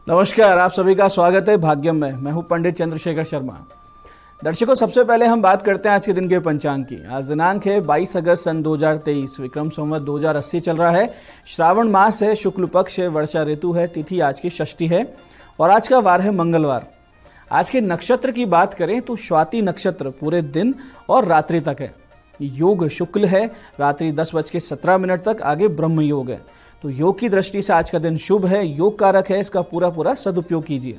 नमस्कार, आप सभी का स्वागत है भाग्यम में। मैं हूं पंडित चंद्रशेखर शर्मा। दर्शकों, सबसे पहले हम बात करते हैं आज के दिन के पंचांग की। आज दिनांक है 22 अगस्त सन 2023, विक्रम संवत 2080 चल रहा है। श्रावण मास है, शुक्ल पक्ष है, वर्षा ऋतु है, तिथि आज की षष्ठी है और आज का वार है मंगलवार। आज के नक्षत्र की बात करें तो स्वाति नक्षत्र पूरे दिन और रात्रि तक है। योग शुक्ल है, रात्रि 10:17 तक, आगे ब्रह्म योग है। तो योग की दृष्टि से आज का दिन शुभ है, योग कारक है, इसका पूरा सदुपयोग कीजिए।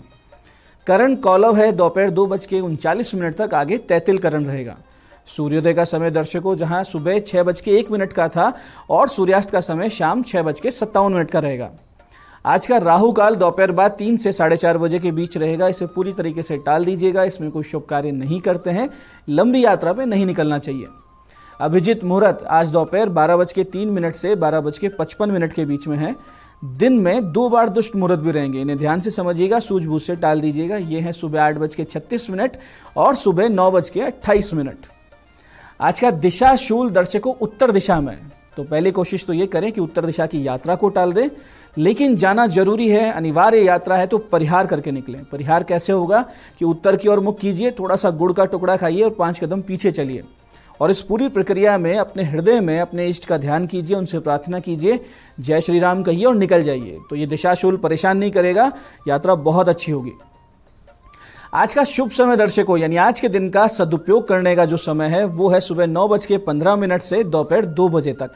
करण कौलव है, दोपहर 2:39 तक, आगे तैतिल करण रहेगा। सूर्योदय का समय दर्शकों जहां सुबह 6:01 का था और सूर्यास्त का समय शाम 6:57 का रहेगा। आज का राहु काल दोपहर बाद 3 से 4:30 बजे के बीच रहेगा। इसे पूरी तरीके से टाल दीजिएगा, इसमें कोई शुभ कार्य नहीं करते हैं, लंबी यात्रा पे नहीं निकलना चाहिए। अभिजीत मुहूर्त आज दोपहर 12:03 से 12:55 के बीच में है। दिन में 2 बार दुष्ट मुहूर्त भी रहेंगे, इन्हें ध्यान से समझिएगा, सूझबूझ से टाल दीजिएगा। ये है सुबह 8:36 और सुबह 9:28। आज का दिशा शूल दर्शकों उत्तर दिशा में, तो पहली कोशिश तो ये करें कि उत्तर दिशा की यात्रा को टाल दें, लेकिन जाना जरूरी है, अनिवार्य यात्रा है तो परिहार करके निकलें। परिहार कैसे होगा कि उत्तर की ओर मुख कीजिए, थोड़ा सा गुड़ का टुकड़ा खाइए और 5 कदम पीछे चलिए और इस पूरी प्रक्रिया में अपने हृदय में अपने इष्ट का ध्यान कीजिए, उनसे प्रार्थना कीजिए, जय श्री राम कहिए और निकल जाइए। तो ये दिशाशूल परेशान नहीं करेगा, यात्रा बहुत अच्छी होगी। आज का शुभ समय दर्शकों, यानी आज के दिन का सदुपयोग करने का जो समय है वो है सुबह 9:15 से दोपहर 2 बजे तक।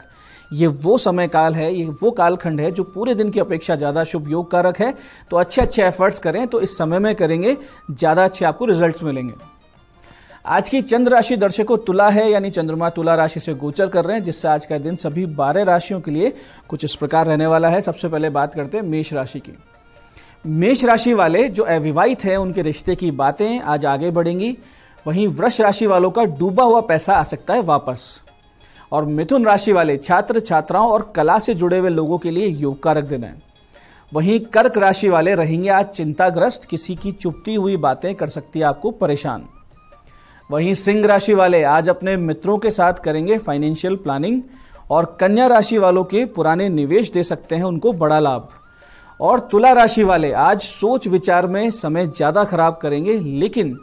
ये वो समय काल है, ये वो कालखंड है जो पूरे दिन की अपेक्षा ज्यादा शुभ योग कारक है। तो अच्छे एफर्ट्स करें तो इस समय में करेंगे, ज्यादा अच्छे आपको रिजल्ट्स मिलेंगे। आज की चंद्र राशि दर्शकों तुला है, यानी चंद्रमा तुला राशि से गोचर कर रहे हैं, जिससे आज का दिन सभी 12 राशियों के लिए कुछ इस प्रकार रहने वाला है। सबसे पहले बात करते हैं मेष राशि की। मेष राशि वाले जो अविवाहित हैं उनके रिश्ते की बातें आज आगे बढ़ेंगी। वहीं वृष राशि वालों का डूबा हुआ पैसा आ सकता है वापस। और मिथुन राशि वाले छात्र छात्राओं और कला से जुड़े हुए लोगों के लिए योग कारक दिन है। वहीं कर्क राशि वाले रहेंगे आज चिंताग्रस्त, किसी की चुपती हुई बातें कर सकती है आपको परेशान। वहीं सिंह राशि वाले आज अपने मित्रों के साथ करेंगे फाइनेंशियल प्लानिंग और कन्या राशि वालों के पुराने निवेश दे सकते हैं उनको बड़ा लाभ। और तुला राशि वाले आज सोच विचार में समय ज्यादा खराब करेंगे, लेकिन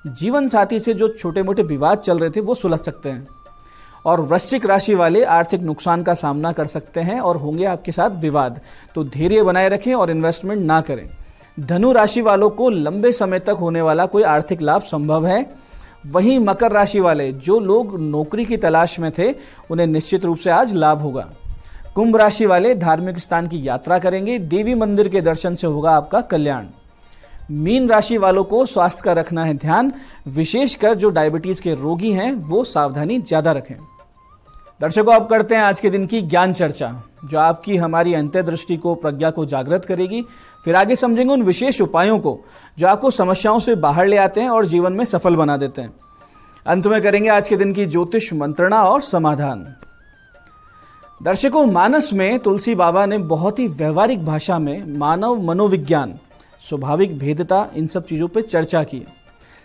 जीवन साथी से जो छोटे मोटे विवाद चल रहे थे वो सुलझ सकते हैं। और वृश्चिक राशि वाले आर्थिक नुकसान का सामना कर सकते हैं और होंगे आपके साथ विवाद, तो धैर्य बनाए रखें और इन्वेस्टमेंट ना करें। धनु राशि वालों को लंबे समय तक होने वाला कोई आर्थिक लाभ संभव है। वहीं मकर राशि वाले जो लोग नौकरी की तलाश में थे उन्हें निश्चित रूप से आज लाभ होगा। कुंभ राशि वाले धार्मिक स्थान की यात्रा करेंगे, देवी मंदिर के दर्शन से होगा आपका कल्याण। मीन राशि वालों को स्वास्थ्य का रखना है ध्यान, विशेषकर जो डायबिटीज के रोगी हैं वो सावधानी ज्यादा रखें। दर्शकों, अब करते हैं आज के दिन की ज्ञान चर्चा, जो आपकी हमारी अंतर्दृष्टि को, प्रज्ञा को जागृत करेगी। फिर आगे समझेंगे उन विशेष उपायों को जो आपको समस्याओं से बाहर ले आते हैं और जीवन में सफल बना देते हैं। अंत में करेंगे आज के दिन की ज्योतिष मंत्रणा और समाधान। दर्शकों, मानस में तुलसी बाबा ने बहुत ही व्यवहारिक भाषा में मानव मनोविज्ञान, स्वाभाविक भेदता, इन सब चीजों पर चर्चा की।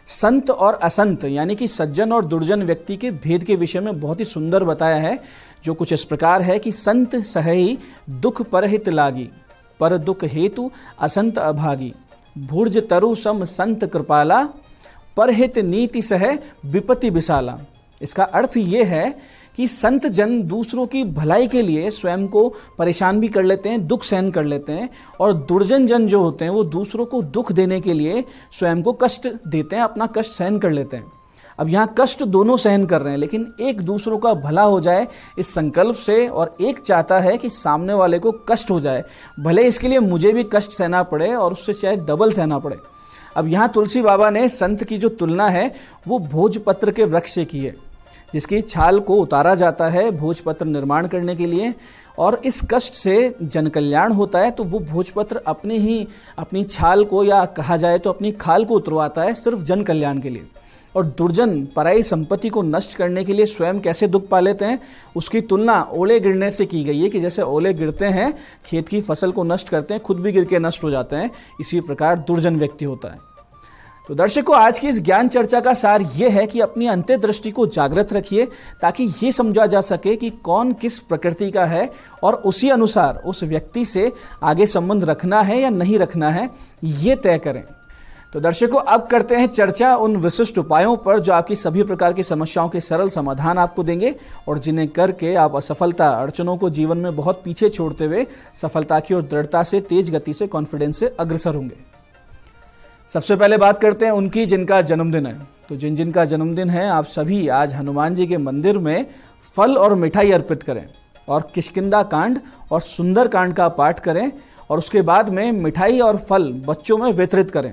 संत और असंत यानी कि सज्जन और दुर्जन व्यक्ति के भेद के विषय में बहुत ही सुंदर बताया है, जो कुछ इस प्रकार है कि संत सहई दुख परहित लागी, पर दुख हेतु असंत अभागी, भुर्ज तरु सम संत कृपाला, परहित नीति सह विपत्ति विशाला। इसका अर्थ ये है कि संत जन दूसरों की भलाई के लिए स्वयं को परेशान भी कर लेते हैं, दुख सहन कर लेते हैं, और दुर्जन जन जो होते हैं वो दूसरों को दुख देने के लिए स्वयं को कष्ट देते हैं, अपना कष्ट सहन कर लेते हैं। अब यहाँ कष्ट दोनों सहन कर रहे हैं, लेकिन एक दूसरों का भला हो जाए इस संकल्प से, और एक चाहता है कि सामने वाले को कष्ट हो जाए, भले इसके लिए मुझे भी कष्ट सहना पड़े और उससे शायद डबल सहना पड़े। अब यहाँ तुलसी बाबा ने संत की जो तुलना है वो भोजपत्र के वृक्ष से की है, जिसकी छाल को उतारा जाता है भोजपत्र निर्माण करने के लिए, और इस कष्ट से जन कल्याण होता है। तो वो भोजपत्र अपनी छाल को, या कहा जाए तो अपनी खाल को उतरवाता है सिर्फ जन कल्याण के लिए। और दुर्जन पराई संपत्ति को नष्ट करने के लिए स्वयं कैसे दुख पा लेते हैं, उसकी तुलना ओले गिरने से की गई है कि जैसे ओले गिरते हैं, खेत की फसल को नष्ट करते हैं, खुद भी गिर के नष्ट हो जाते हैं, इसी प्रकार दुर्जन व्यक्ति होता है। तो दर्शकों, आज की इस ज्ञान चर्चा का सार यह है कि अपनी अंतर्दृष्टि को जागृत रखिए ताकि ये समझा जा सके कि कौन किस प्रकृति का है और उसी अनुसार उस व्यक्ति से आगे संबंध रखना है या नहीं रखना है, ये तय करें। तो दर्शकों, अब करते हैं चर्चा उन विशिष्ट उपायों पर जो आपकी सभी प्रकार की समस्याओं के सरल समाधान आपको देंगे और जिन्हें करके आप असफलता, अड़चनों को जीवन में बहुत पीछे छोड़ते हुए सफलता की ओर दृढ़ता से, तेज गति से, कॉन्फिडेंस से अग्रसर होंगे। सबसे पहले बात करते हैं उनकी जिनका जन्मदिन है। तो जिनका जन्मदिन है, आप सभी आज हनुमान जी के मंदिर में फल और मिठाई अर्पित करें और किष्किंधा कांड और सुंदर कांड का पाठ करें और उसके बाद में मिठाई और फल बच्चों में वितरित करें।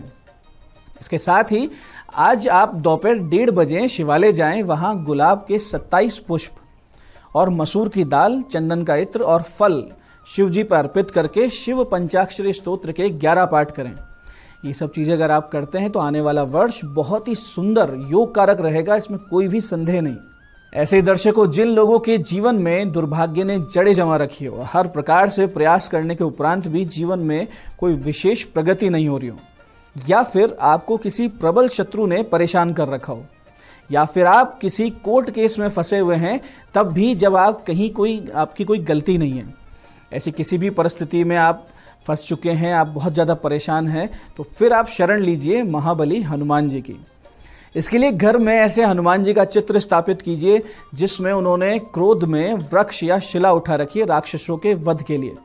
इसके साथ ही आज आप दोपहर 1:30 बजे शिवालय जाएं, वहां गुलाब के 27 पुष्प और मसूर की दाल, चंदन का इत्र और फल शिव जी पर अर्पित करके शिव पंचाक्षरी स्तोत्र के 11 पाठ करें। ये सब चीजें अगर आप करते हैं तो आने वाला वर्ष बहुत ही सुंदर योग कारक रहेगा, इसमें कोई भी संदेह नहीं। ऐसे ही दर्शकों, जिन लोगों के जीवन में दुर्भाग्य ने जड़ें जमा रखी हो, हर प्रकार से प्रयास करने के उपरांत भी जीवन में कोई विशेष प्रगति नहीं हो रही हो, या फिर आपको किसी प्रबल शत्रु ने परेशान कर रखा हो, या फिर आप किसी कोर्ट केस में फंसे हुए हैं तब भी जब आप कहीं आपकी कोई गलती नहीं है, ऐसी किसी भी परिस्थिति में आप फंस चुके हैं, आप बहुत ज़्यादा परेशान हैं, तो फिर आप शरण लीजिए महाबली हनुमान जी की। इसके लिए घर में ऐसे हनुमान जी का चित्र स्थापित कीजिए जिसमें उन्होंने क्रोध में वृक्ष या शिला उठा रखी है राक्षसों के वध के लिए।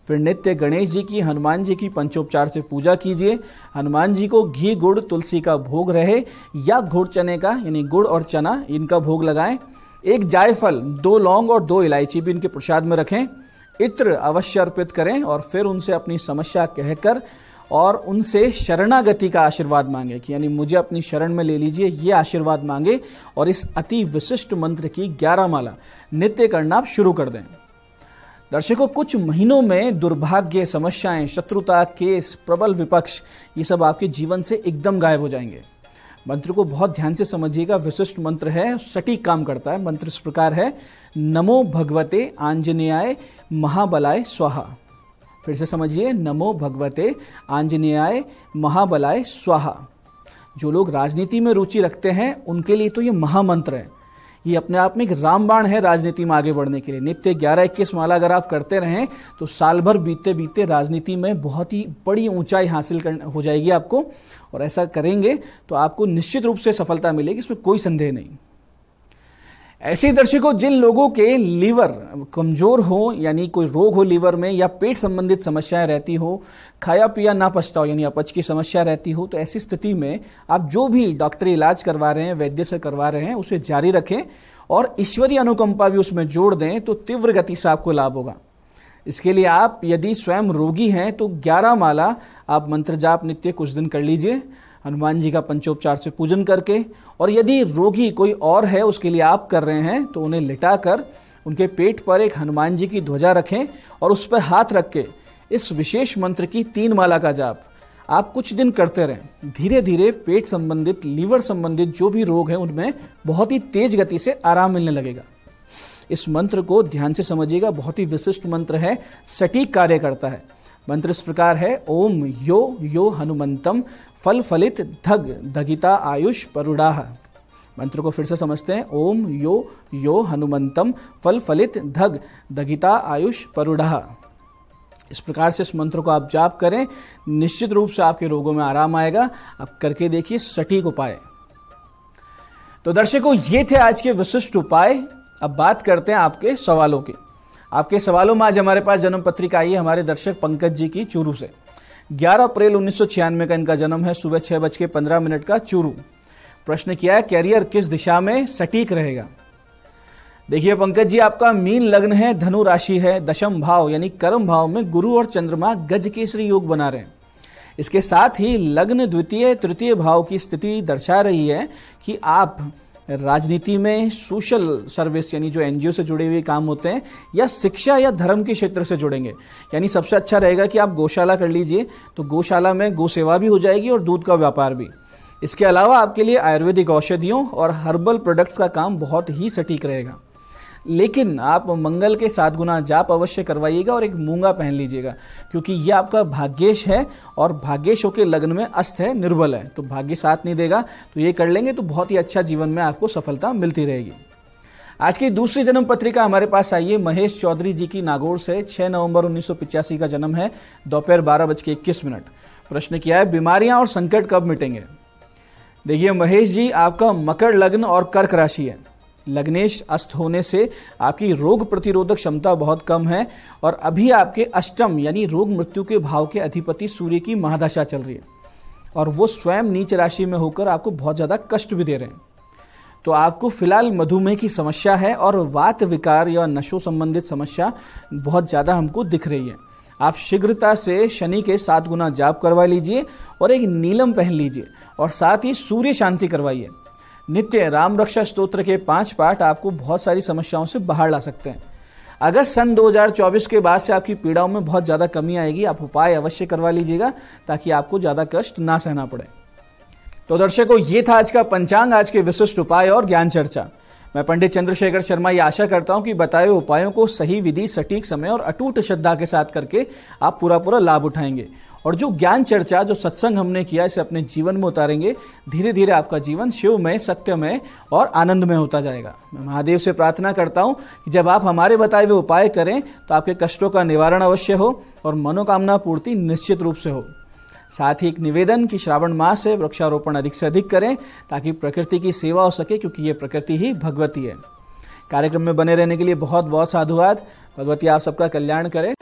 फिर नित्य गणेश जी की, हनुमान जी की पंचोपचार से पूजा कीजिए। हनुमान जी को घी, गुड़, तुलसी का भोग रहे या घुड़ चने का, यानी गुड़ और चना, इनका भोग लगाएं। 1 जायफल, 2 लौंग और 2 इलायची भी इनके प्रसाद में रखें। इत्र अवश्य अर्पित करें और फिर उनसे अपनी समस्या कहकर और उनसे शरणागति का आशीर्वाद मांगे कि यानी मुझे अपनी शरण में ले लीजिए, ये आशीर्वाद मांगे और इस अति विशिष्ट मंत्र की 11 माला नित्य करना आप शुरू कर दें। दर्शकों, कुछ महीनों में दुर्भाग्य, समस्याएं, शत्रुता, केस, प्रबल विपक्ष, ये सब आपके जीवन से एकदम गायब हो जाएंगे। मंत्र को बहुत ध्यान से समझिएगा, विशिष्ट मंत्र है, सटीक काम करता है। मंत्र इस प्रकार है, नमो भगवते आंजनेयाय महाबलाय स्वाहा। फिर से समझिए, नमो भगवते आंजनेयाय महाबलाय स्वाहा। जो लोग राजनीति में रुचि रखते हैं उनके लिए तो ये महामंत्र है। ये अपने आप में एक रामबाण है राजनीति में आगे बढ़ने के लिए। नित्य 11-21 माला अगर आप करते रहें तो साल भर बीतते बीतते राजनीति में बहुत ही बड़ी ऊंचाई हासिल हो जाएगी आपको, और ऐसा करेंगे तो आपको निश्चित रूप से सफलता मिलेगी, इसमें कोई संदेह नहीं। ऐसे दर्शकों, जिन लोगों के लीवर कमजोर हो, यानी कोई रोग हो लीवर में, या पेट संबंधित समस्याएं रहती हो, खाया पिया ना पचता हो, यानी अपच की समस्या रहती हो, तो ऐसी स्थिति में आप जो भी डॉक्टरी इलाज करवा रहे हैं, वैद्य से करवा रहे हैं, उसे जारी रखें और ईश्वरीय अनुकंपा भी उसमें जोड़ दें तो तीव्र गति से आपको लाभ होगा। इसके लिए आप यदि स्वयं रोगी हैं तो 11 माला आप मंत्र जाप नित्य कुछ दिन कर लीजिए हनुमान जी का पंचोपचार से पूजन करके। और यदि रोगी कोई और है, उसके लिए आप कर रहे हैं, तो उन्हें लिटाकर उनके पेट पर एक हनुमान जी की ध्वजा रखें और उस पर हाथ रख के इस विशेष मंत्र की 3 माला का जाप आप कुछ दिन करते रहें। धीरे धीरे पेट संबंधित, लीवर संबंधित जो भी रोग हैं उनमें बहुत ही तेज गति से आराम मिलने लगेगा। इस मंत्र को ध्यान से समझिएगा, बहुत ही विशिष्ट मंत्र है, सटीक कार्य करता है। मंत्र इस प्रकार है, ओम यो यो हनुमंतम फल फलित धग धगिता आयुष परुडाह। मंत्र को फिर से समझते हैं, ओम यो यो हनुमंतम फल फलित धग धगिता आयुष परुडाह। इस प्रकार से इस मंत्र को आप जाप करें, निश्चित रूप से आपके रोगों में आराम आएगा। आप करके देखिए, सटीक उपाय। तो दर्शकों, ये थे आज के विशिष्ट उपाय। अब बात करते हैं आपके सवालों की। आपके सवालों में आज हमारे पास जन्म पत्रिका आई है हमारे दर्शक पंकज जी की चूरू से। 11 अप्रैल 1996 का इनका जन्म है, सुबह 6:15 का चूरू। प्रश्न किया है, कैरियर किस दिशा में सटीक रहेगा। देखिए पंकज जी, आपका मीन लग्न है, धनु राशि है, दशम भाव यानी कर्म भाव में गुरु और चंद्रमा गज केसरी योग बना रहे हैं। इसके साथ ही लग्न द्वितीय तृतीय भाव की स्थिति दर्शा रही है कि आप राजनीति में, सोशल सर्विस यानी जो एनजीओ से जुड़े हुए काम होते हैं, या शिक्षा या धर्म के क्षेत्र से जुड़ेंगे। यानी सबसे अच्छा रहेगा कि आप गौशाला कर लीजिए, तो गौशाला में गौ सेवा भी हो जाएगी और दूध का व्यापार भी। इसके अलावा आपके लिए आयुर्वेदिक औषधियों और हर्बल प्रोडक्ट्स का काम बहुत ही सटीक रहेगा। लेकिन आप मंगल के 7 गुना जाप अवश्य करवाइएगा और एक मूंगा पहन लीजिएगा, क्योंकि ये आपका भाग्येश है और भाग्येश होकर लग्न में अस्त है, निर्बल है, तो भाग्य साथ नहीं देगा। तो ये कर लेंगे तो बहुत ही अच्छा जीवन में आपको सफलता मिलती रहेगी। आज की दूसरी जन्म पत्रिका हमारे पास आई है महेश चौधरी जी की नागौर से। 6 नवंबर 1985 का जन्म है, दोपहर 12:21। प्रश्न किया है बीमारियां और संकट कब मिटेंगे। देखिए महेश जी, आपका मकर लग्न और कर्क राशि है। लग्नेश अस्त होने से आपकी रोग प्रतिरोधक क्षमता बहुत कम है और अभी आपके अष्टम यानी रोग मृत्यु के भाव के अधिपति सूर्य की महादशा चल रही है और वो स्वयं नीच राशि में होकर आपको बहुत ज़्यादा कष्ट भी दे रहे हैं। तो आपको फिलहाल मधुमेह की समस्या है और वात विकार या नशों संबंधित समस्या बहुत ज़्यादा हमको दिख रही है। आप शीघ्रता से शनि के 7 गुना जाप करवा लीजिए और एक नीलम पहन लीजिए और साथ ही सूर्य शांति करवाइए। नित्य राम रक्षा स्तोत्र के 5 पाठ आपको बहुत सारी समस्याओं से बाहर ला सकते हैं। अगस्त सन 2024 के बाद से आपकी पीड़ाओं में बहुत ज़्यादा कमी आएगी। आप उपाय अवश्य करवा लीजिएगा ताकि आपको ज़्यादा कष्ट ना सहना पड़े। तो दर्शकों, ये था आज का पंचांग, आज के विशिष्ट उपाय और ज्ञान चर्चा। मैं पंडित चंद्रशेखर शर्मा ये आशा करता हूं कि बताए हुए उपायों को सही विधि, सटीक समय और अटूट श्रद्धा के साथ करके आप पूरा लाभ उठाएंगे और जो ज्ञान चर्चा, जो सत्संग हमने किया, इसे अपने जीवन में उतारेंगे। धीरे धीरे आपका जीवन शिवमय, सत्यमय और आनंदमय होता जाएगा। मैं महादेव से प्रार्थना करता हूं कि जब आप हमारे बताए हुए उपाय करें तो आपके कष्टों का निवारण अवश्य हो और मनोकामना पूर्ति निश्चित रूप से हो। साथ ही एक निवेदन कि श्रावण मास है, वृक्षारोपण अधिक से अधिक करें ताकि प्रकृति की सेवा हो सके, क्योंकि ये प्रकृति ही भगवती है। कार्यक्रम में बने रहने के लिए बहुत बहुत साधुवाद। भगवती आप सबका कल्याण करे।